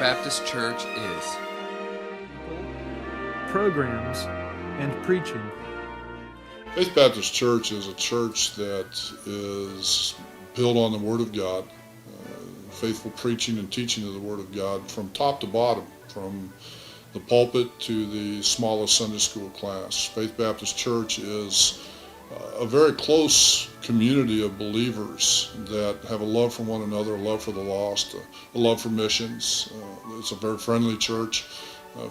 Baptist Church is programs, and preaching. Faith Baptist Church is a church that is built on the Word of God, faithful preaching and teaching of the Word of God from top to bottom, from the pulpit to the smallest Sunday school class. Faith Baptist Church is a very close community of believers that have a love for one another, a love for the lost, a love for missions. It's a very friendly church.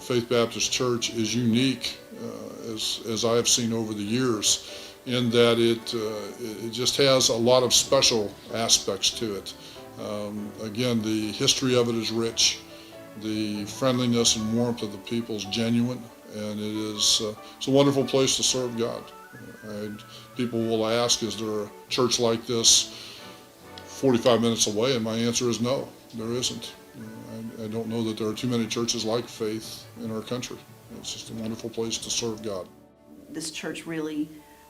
Faith Baptist Church is unique, as I have seen over the years, in that it just has a lot of special aspects to it. Again, the history of it is rich. The friendliness and warmth of the people is genuine, and it's a wonderful place to serve God. And people will ask, is there a church like this 45 minutes away? And my answer is no, there isn't. I don't know that there are too many churches like Faith in our country. It's just a wonderful place to serve God. This church really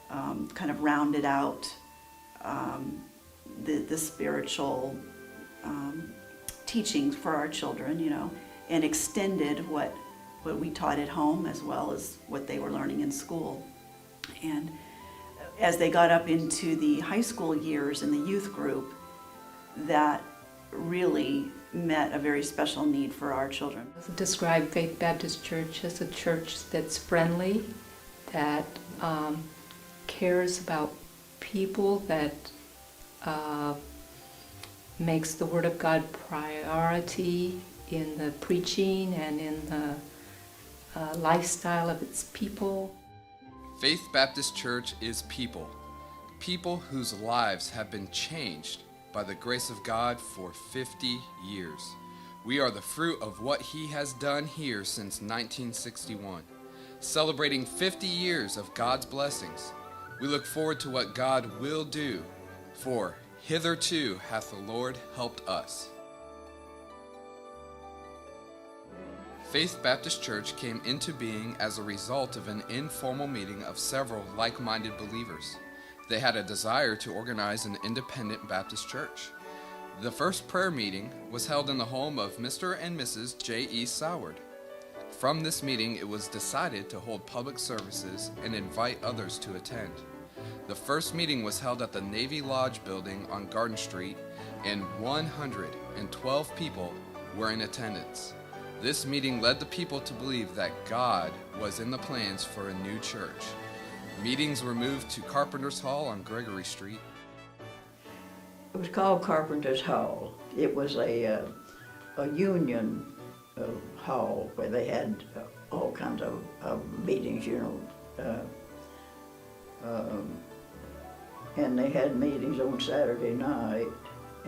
kind of rounded out the spiritual teachings for our children, and extended what we taught at home as well as what they were learning in school. And as they got up into the high school years in the youth group, that really met a very special need for our children. Describe Faith Baptist Church as a church that's friendly, that cares about people, that makes the Word of God priority in the preaching and in the lifestyle of its people. Faith Baptist Church is people. People whose lives have been changed by the grace of God for 50 years. We are the fruit of what He has done here since 1961, celebrating 50 years of God's blessings. We look forward to what God will do, for hitherto hath the Lord helped us. Faith Baptist Church came into being as a result of an informal meeting of several like-minded believers. They had a desire to organize an independent Baptist church. The first prayer meeting was held in the home of Mr. and Mrs. J.E. Soward. From this meeting, it was decided to hold public services and invite others to attend. The first meeting was held at the Navy Lodge building on Garden Street, and 112 people were in attendance. This meeting led the people to believe that God was in the plans for a new church. Meetings were moved to Carpenter's Hall on Gregory Street. It was called Carpenter's Hall. It was a union hall where they had all kinds of meetings, and they had meetings on Saturday night.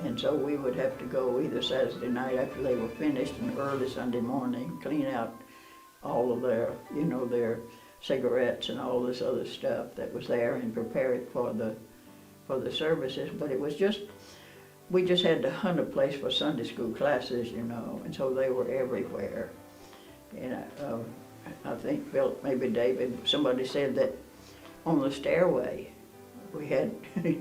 And so we would have to go either Saturday night after they were finished and early Sunday morning, clean out all of their, their cigarettes and all this other stuff that was there and prepare it for the services. But it was we just had to hunt a place for Sunday school classes, and so they were everywhere. And I think Philip, maybe David, somebody said that on the stairway, we had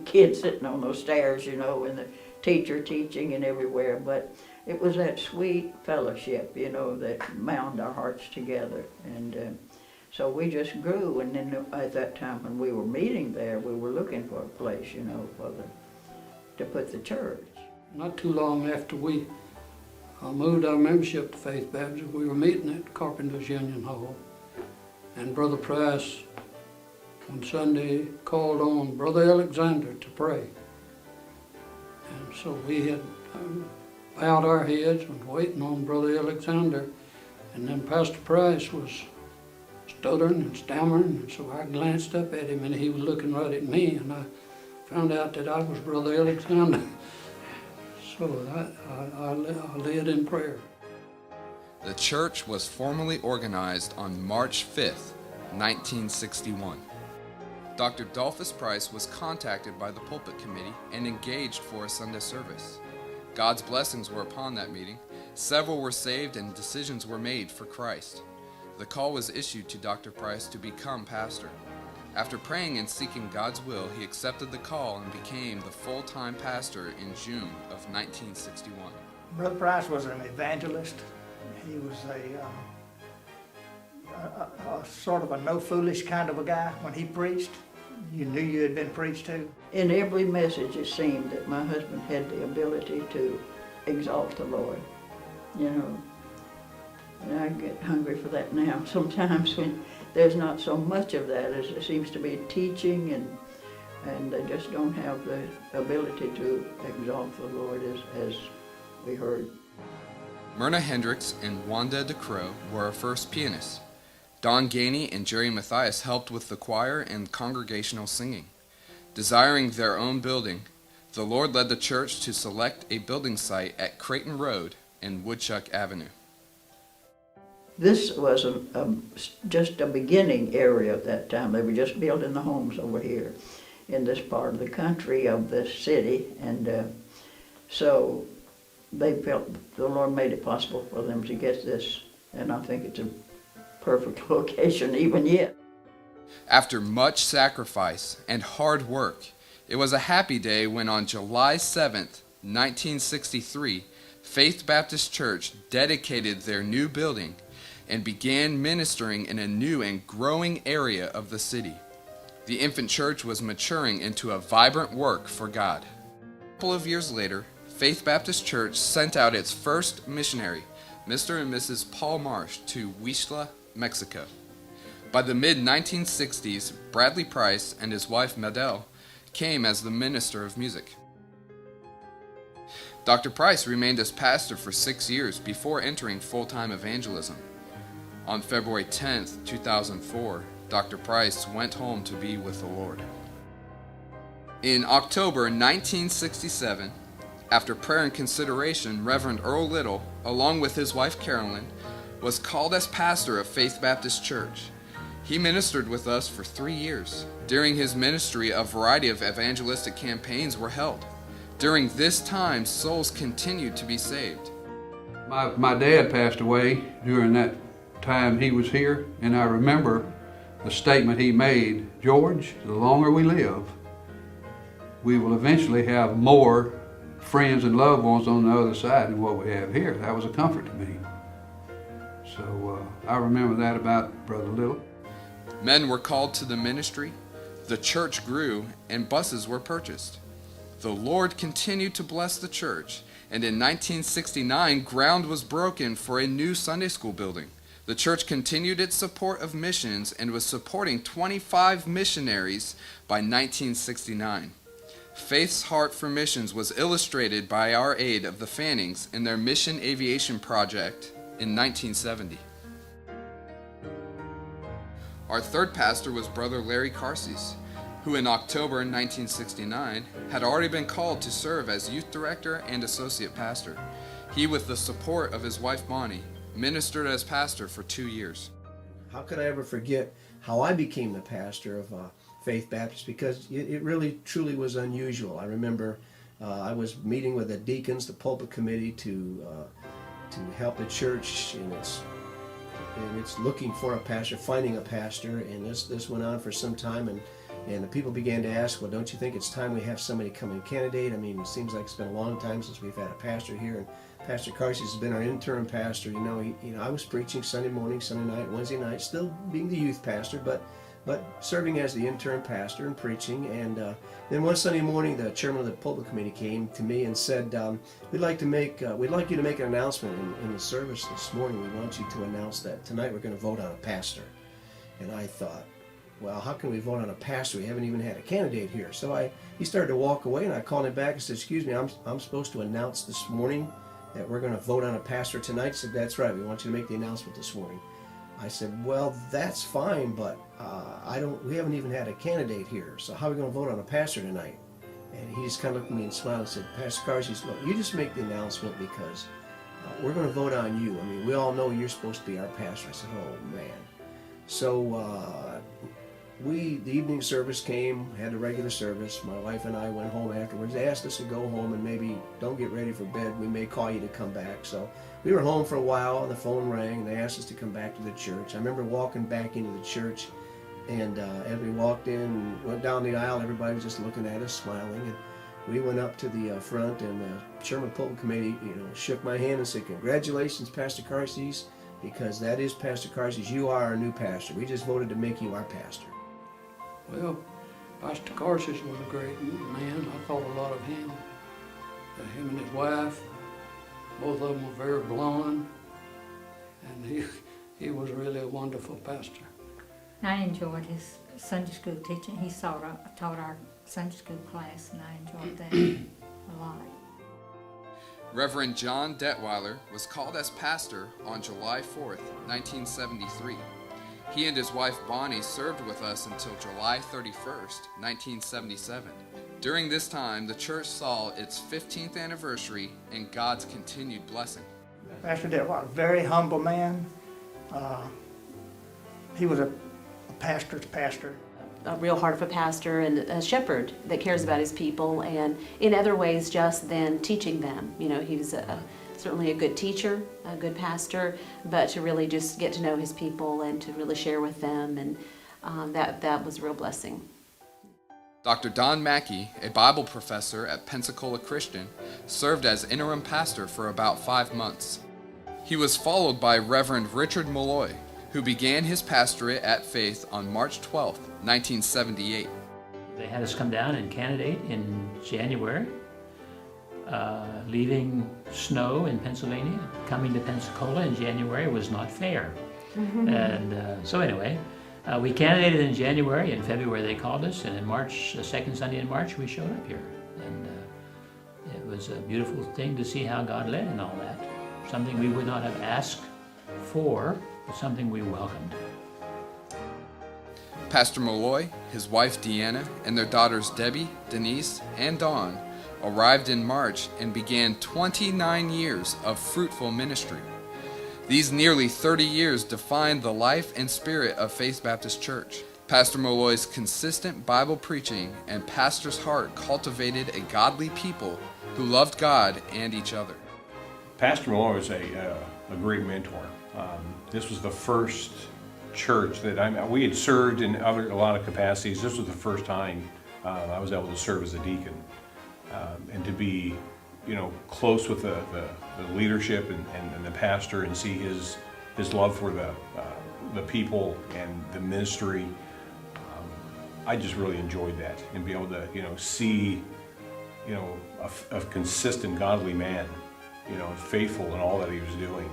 kids sitting on those stairs, and the teacher teaching and everywhere, but it was that sweet fellowship, that bound our hearts together. And so we just grew, and then at that time when we were meeting there, we were looking for a place, to put the church. Not too long after we moved our membership to Faith Baptist, we were meeting at Carpenter's Union Hall, and Brother Price on Sunday called on Brother Alexander to pray. And so we had bowed our heads and waiting on Brother Alexander, and then Pastor Price was stuttering and stammering, and so I glanced up at him and he was looking right at me, and I found out that I was Brother Alexander. So I led in prayer. The church was formally organized on March 5th, 1961. Dr. Dolphus Price was contacted by the pulpit committee and engaged for a Sunday service. God's blessings were upon that meeting. Several were saved and decisions were made for Christ. The call was issued to Dr. Price to become pastor. After praying and seeking God's will, he accepted the call and became the full-time pastor in June of 1961. Brother Price was an evangelist. He was a sort of a no foolish kind of a guy. When he preached, you knew you had been preached to. In every message, it seemed that my husband had the ability to exalt the Lord, you know. And I get hungry for that now sometimes when there's not so much of that as there seems to be teaching, and they just don't have the ability to exalt the Lord as we heard. Myrna Hendricks and Wanda DeCrow were our first pianists. Don Gainey and Jerry Mathias helped with the choir and congregational singing. Desiring their own building, the Lord led the church to select a building site at Creighton Road and Woodchuck Avenue. This was just a beginning area at that time. They were just building the homes over here in this part of the country of this city, and so they felt the Lord made it possible for them to get this, and I think it's a perfect location even yet. After much sacrifice and hard work, it was a happy day when on July 7th, 1963, Faith Baptist Church dedicated their new building and began ministering in a new and growing area of the city. The infant church was maturing into a vibrant work for God. A couple of years later, Faith Baptist Church sent out its first missionary, Mr. and Mrs. Paul Marsh, to Huixla, Mexico. By the mid-1960s, Bradley Price and his wife Madel came as the minister of music. Dr. Price remained as pastor for 6 years before entering full-time evangelism. On February 10, 2004, Dr. Price went home to be with the Lord. In October 1967, after prayer and consideration, Reverend Earl Little, along with his wife Carolyn, was called as pastor of Faith Baptist Church. He ministered with us for 3 years. During his ministry, a variety of evangelistic campaigns were held. During this time, souls continued to be saved. My dad passed away during that time he was here, and I remember the statement he made, "George, the longer we live, we will eventually have more friends and loved ones on the other side than what we have here." That was a comfort to me. So I remember that about Brother Little. Men were called to the ministry, the church grew, and buses were purchased. The Lord continued to bless the church, and in 1969, ground was broken for a new Sunday school building. The church continued its support of missions and was supporting 25 missionaries by 1969. Faith's heart for missions was illustrated by our aid of the Fannings in their mission aviation project in 1970. Our third pastor was Brother Larry Carces, who in October 1969 had already been called to serve as youth director and associate pastor. He, with the support of his wife Bonnie, ministered as pastor for 2 years. How could I ever forget how I became the pastor of Faith Baptist, because it really truly was unusual. I remember I was meeting with the deacons, the pulpit committee, to help the church in its looking for a pastor, finding a pastor, and this went on for some time, and the people began to ask, well, don't you think it's time we have somebody come and candidate? I mean, it seems like it's been a long time since we've had a pastor here, and Pastor Carces has been our interim pastor. I was preaching Sunday morning, Sunday night, Wednesday night, still being the youth pastor, but serving as the interim pastor and preaching. And then one Sunday morning, the chairman of the pulpit committee came to me and said, we'd like you to make an announcement in the service this morning. We want you to announce that tonight we're going to vote on a pastor. And I thought, well, how can we vote on a pastor? We haven't even had a candidate here. So he started to walk away, and I called him back and said, excuse me, I'm supposed to announce this morning that we're going to vote on a pastor tonight. He said, that's right, we want you to make the announcement this morning. I said, well, that's fine, but we haven't even had a candidate here, so how are we going to vote on a pastor tonight? And he just kind of looked at me and smiled and said, Pastor Carces, look, you just make the announcement because we're going to vote on you. I mean, we all know you're supposed to be our pastor. I said, oh, man. So the evening service came, had a regular service. My wife and I went home afterwards. They asked us to go home and maybe don't get ready for bed. We may call you to come back. So we were home for a while, and the phone rang, and they asked us to come back to the church. I remember walking back into the church, and as we walked in and went down the aisle, everybody was just looking at us, smiling. we went up to the front, and the chairman of the pulpit committee, shook my hand and said, "Congratulations, Pastor Carces, because that is Pastor Carces. You are our new pastor. We just voted to make you our pastor." Well, Pastor Carces was a great man. I thought a lot of him. Him and his wife, both of them were very blonde, and he was really a wonderful pastor. I enjoyed his Sunday school teaching. He taught our Sunday school class, and I enjoyed that a lot. Reverend John Detweiler was called as pastor on July 4th, 1973. He and his wife Bonnie served with us until July 31st, 1977. During this time, the church saw its 15th anniversary and God's continued blessing. Pastor Detweiler, very humble man. He was a pastor's pastor. A real heart of a pastor and a shepherd that cares about his people, and in other ways just than teaching them. He was certainly a good teacher, a good pastor, but to really just get to know his people and to really share with them, and that was a real blessing. Dr. Don Mackey, a Bible professor at Pensacola Christian, served as interim pastor for about 5 months. He was followed by Reverend Richard Malloy, who began his pastorate at Faith on March 12, 1978. They had us come down and candidate in January, leaving snow in Pennsylvania. Coming to Pensacola in January was not fair. And so anyway, we candidated in January. In February they called us, and in March, the second Sunday in March, we showed up here. And it was a beautiful thing to see how God led in all that. Something we would not have asked for, but something we welcomed. Pastor Malloy, his wife Deanna, and their daughters Debbie, Denise, and Dawn arrived in March and began 29 years of fruitful ministry. These nearly 30 years defined the life and spirit of Faith Baptist Church. Pastor Malloy's consistent Bible preaching and pastor's heart cultivated a godly people who loved God and each other. Pastor Malloy was a great mentor. This was the first church that we had served in a lot of capacities. This was the first time I was able to serve as a deacon, and to be, close with the leadership and the pastor, and see his love for the people and the ministry. I just really enjoyed that, and be able to see a consistent godly man, faithful in all that he was doing.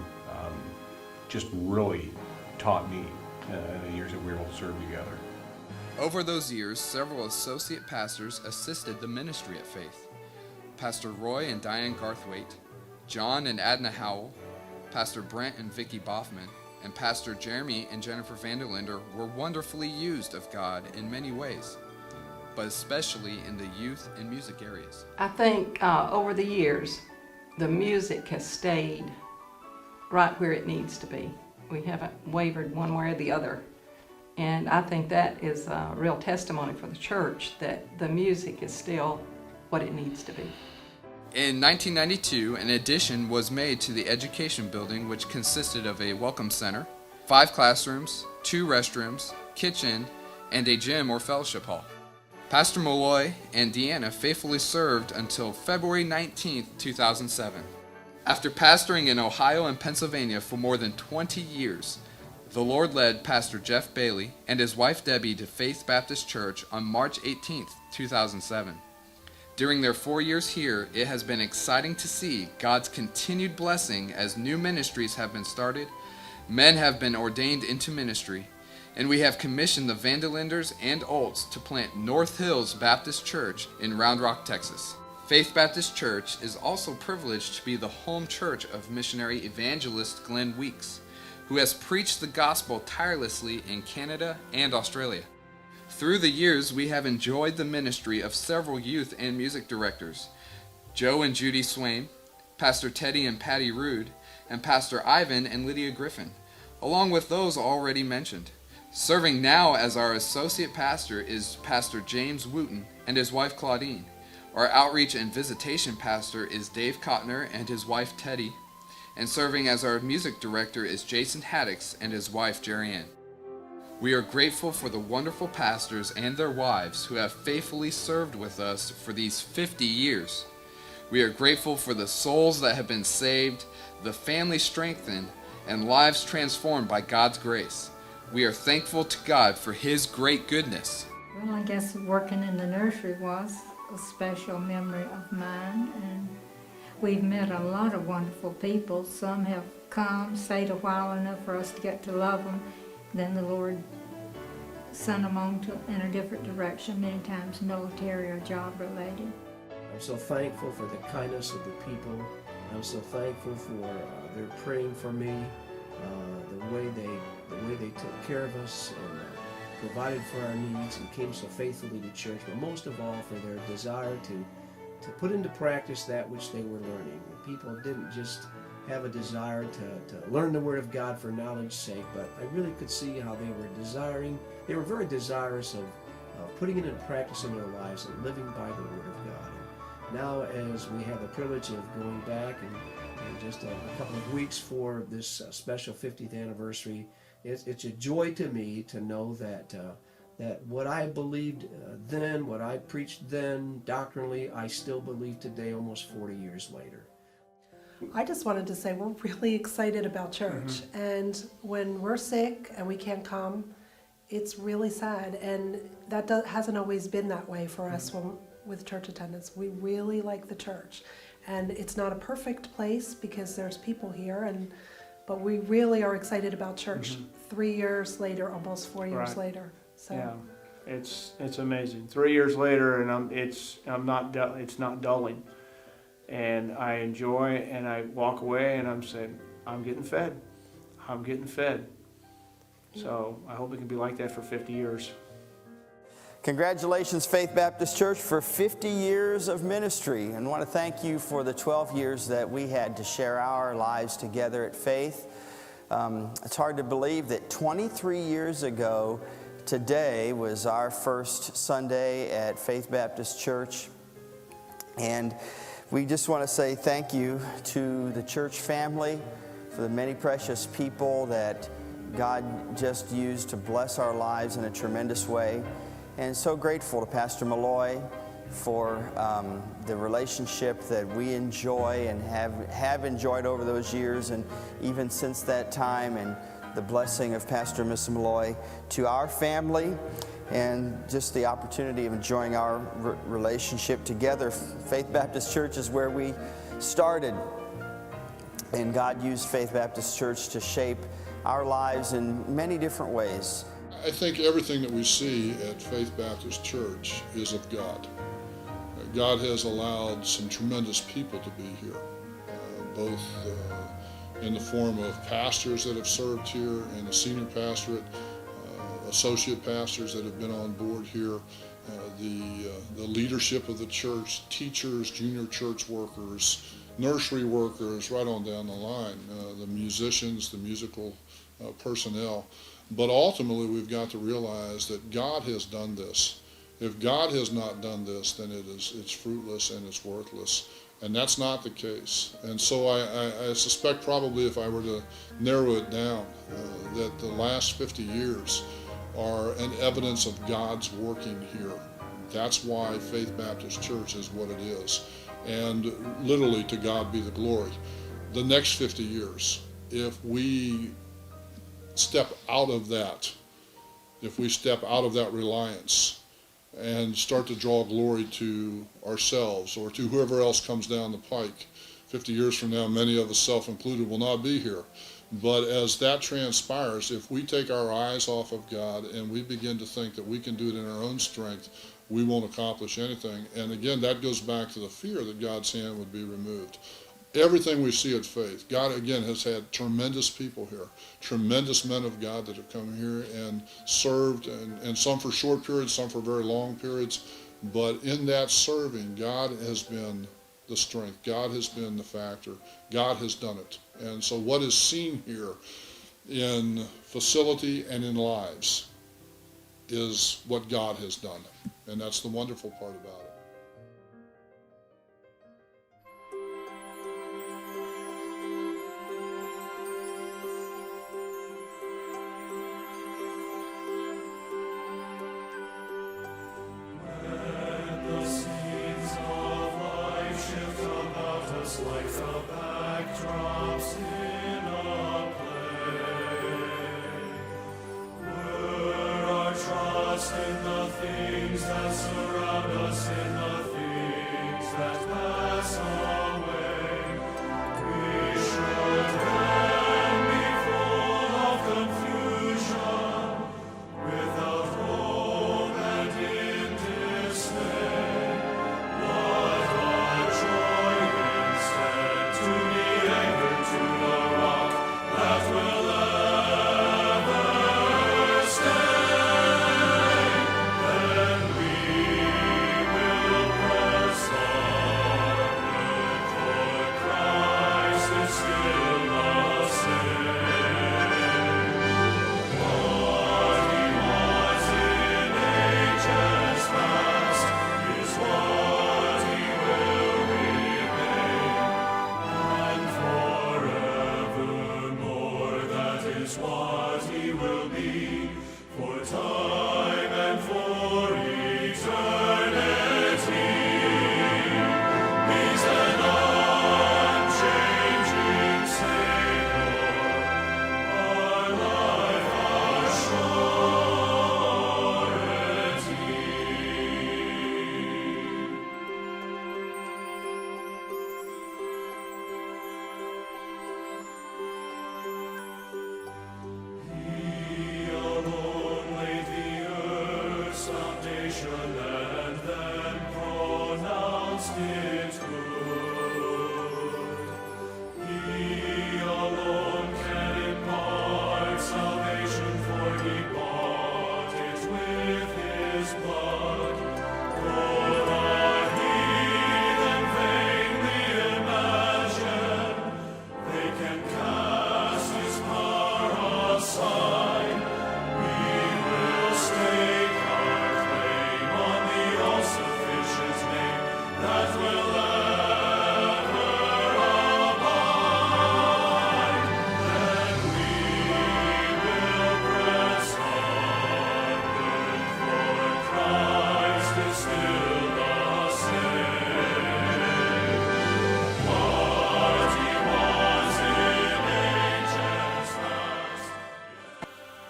Just really taught me in the years that we were able to serve together. Over those years, several associate pastors assisted the ministry at Faith. Pastor Roy and Diane Garthwaite, John and Adna Howell, Pastor Brent and Vicki Boffman, and Pastor Jeremy and Jennifer Vanderlinder were wonderfully used of God in many ways, but especially in the youth and music areas. I think over the years, the music has stayed right where it needs to be. We haven't wavered one way or the other. And I think that is a real testimony for the church that the music is still what it needs to be. In 1992, an addition was made to the education building, which consisted of a welcome center, 5 classrooms, 2 restrooms, kitchen, and a gym or fellowship hall. Pastor Malloy and Deanna faithfully served until February 19, 2007. After pastoring in Ohio and Pennsylvania for more than 20 years, the Lord led Pastor Jeff Bailey and his wife Debbie to Faith Baptist Church on March 18, 2007. During their 4 years here, it has been exciting to see God's continued blessing as new ministries have been started, men have been ordained into ministry, and we have commissioned the Vanderlinders and Olds to plant North Hills Baptist Church in Round Rock, Texas. Faith Baptist Church is also privileged to be the home church of missionary evangelist Glenn Weeks, who has preached the gospel tirelessly in Canada and Australia. Through the years, we have enjoyed the ministry of several youth and music directors, Joe and Judy Swain, Pastor Teddy and Patty Rude, and Pastor Ivan and Lydia Griffin, along with those already mentioned. Serving now as our associate pastor is Pastor James Wooten and his wife Claudine. Our outreach and visitation pastor is Dave Kottner and his wife Teddy, and serving as our music director is Jason Haddix and his wife Jerry Ann. We are grateful for the wonderful pastors and their wives who have faithfully served with us for these 50 years. We are grateful for the souls that have been saved, the family strengthened, and lives transformed by God's grace. We are thankful to God for His great goodness. Well, I guess working in the nursery was a special memory of mine, and we've met a lot of wonderful people. Some have come, stayed a while enough for us to get to love them. Then the Lord sent them on in a different direction, many times military or job related. I'm so thankful for the kindness of the people. I'm so thankful for their praying for me, the way they took care of us and provided for our needs and came so faithfully to church, but most of all for their desire to put into practice that which they were learning. The people didn't just have a desire to learn the Word of God for knowledge's sake, but I really could see how they were very desirous of putting it into practice in their lives and living by the Word of God. And now, as we have the privilege of going back and just a couple of weeks for this special 50th anniversary, it's a joy to me to know that what I believed then, what I preached then doctrinally, I still believe today, almost 40 years later. I just wanted to say we're really excited about church, and when we're sick and we can't come, it's really sad, and that hasn't always been that way for us with church attendance. We really like the church, and it's not a perfect place because there's people here, but we really are excited about church 3 years later, almost 4 years later. So. Yeah, it's amazing. 3 years later, and it's not dulling. And I enjoy, and I walk away, and I'm saying, I'm getting fed. I'm getting fed. So I hope it can be like that for 50 years. Congratulations, Faith Baptist Church, for 50 years of ministry. And I want to thank you for the 12 years that we had to share our lives together at Faith. It's hard to believe that 23 years ago today was our first Sunday at Faith Baptist Church. And we just want to say thank you to the church family for the many precious people that God just used to bless our lives in a tremendous way. And so grateful to Pastor Malloy for the relationship that we enjoy and have enjoyed over those years, and even since that time, and the blessing of Pastor and Miss Malloy to our family, and just the opportunity of enjoying our relationship together. Faith Baptist Church is where we started, and God used Faith Baptist Church to shape our lives in many different ways. I think everything that we see at Faith Baptist Church is of God. God has allowed some tremendous people to be here, both in the form of pastors that have served here, and the senior pastorate, associate pastors that have been on board here, the leadership of the church, teachers, junior church workers, nursery workers, right on down the line, the musicians, the musical personnel. But ultimately, we've got to realize that God has done this. If God has not done this, then it's fruitless and it's worthless. And that's not the case. And so I suspect probably if I were to narrow it down, that the last 50 years are an evidence of God's working here. That's why Faith Baptist Church is what it is. And literally, to God be the glory. The next 50 years, if we step out of that, reliance, and start to draw glory to ourselves or to whoever else comes down the pike, 50 years from now, many of us, self-included, will not be here. But as that transpires, if we take our eyes off of God and we begin to think that we can do it in our own strength, we won't accomplish anything. And again, that goes back to the fear that God's hand would be removed. Everything we see at Faith, God again has had tremendous people here, tremendous men of God that have come here and served, and some for short periods, some for very long periods. But in that serving, God has been the strength. God has been the factor. God has done it. And so what is seen here in facility and in lives is what God has done. And that's the wonderful part about it.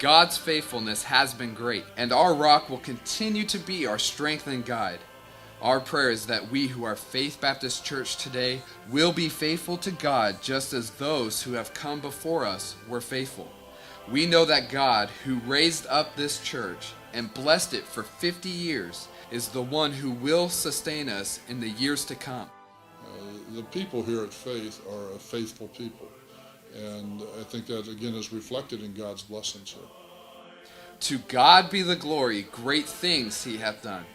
God's faithfulness has been great, and our rock will continue to be our strength and guide. Our prayer is that we who are Faith Baptist Church today will be faithful to God just as those who have come before us were faithful. We know that God, who raised up this church and blessed it for 50 years, is the one who will sustain us in the years to come. The people here at Faith are a faithful people. And I think that, again, is reflected in God's blessings here. To God be the glory, great things he hath done.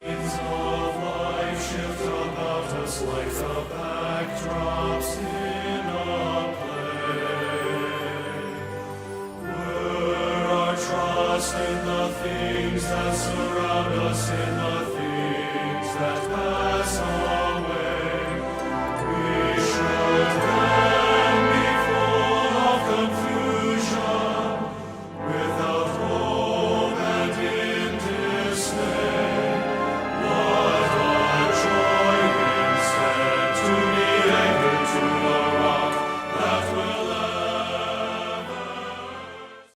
Winds of life shift about us like the backdrops in a play. Were our trust in the things that surround us